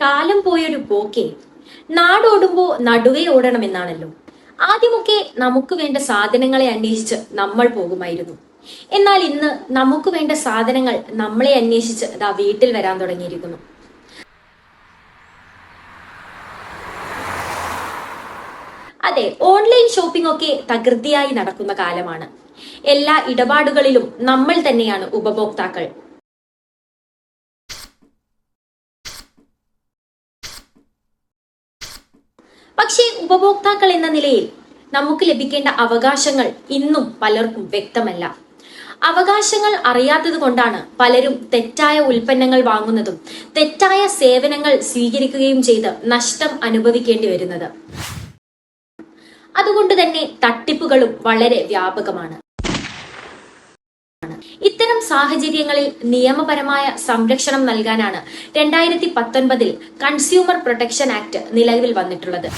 കാലം പോയൊരു പോക്കേ നാടോടുമ്പോ നടുവേ ഓടണമെന്നാണല്ലോ. ആദ്യമൊക്കെ നമുക്ക് വേണ്ട സാധനങ്ങളെ അന്വേഷിച്ച് നമ്മൾ പോകുമായിരുന്നു. എന്നാൽ ഇന്ന് നമുക്ക് വേണ്ട സാധനങ്ങൾ നമ്മളെ അന്വേഷിച്ച് ദാ വീട്ടിൽ വരാൻ തുടങ്ങിയിരിക്കുന്നു. അതെ, ഓൺലൈൻ ഷോപ്പിംഗ് ഒക്കെ തകൃതിയായി നടക്കുന്ന കാലമാണ്. എല്ലാ ഇടപാടുകളിലും നമ്മൾ തന്നെയാണ് ഉപഭോക്താക്കൾ. പക്ഷേ ഉപഭോക്താക്കൾ എന്ന നിലയിൽ നമുക്ക് ലഭിക്കേണ്ട അവകാശങ്ങൾ ഇന്നും പലർക്കും വ്യക്തമല്ല. അവകാശങ്ങൾ അറിയാത്തത് കൊണ്ടാണ് പലരും തെറ്റായ ഉൽപ്പന്നങ്ങൾ വാങ്ങുന്നതും തെറ്റായ സേവനങ്ങൾ സ്വീകരിക്കുകയും ചെയ്ത് നഷ്ടം അനുഭവിക്കേണ്ടി വരുന്നത്. അതുകൊണ്ട് തന്നെ തട്ടിപ്പുകളും വളരെ വ്യാപകമാണ്. ഇത്തരം സാഹചര്യങ്ങളിൽ നിയമപരമായ സംരക്ഷണം നൽകാനാണ് 2019 കൺസ്യൂമർ പ്രൊട്ടക്ഷൻ ആക്ട് നിലവിൽ വന്നിട്ടുള്ളത്.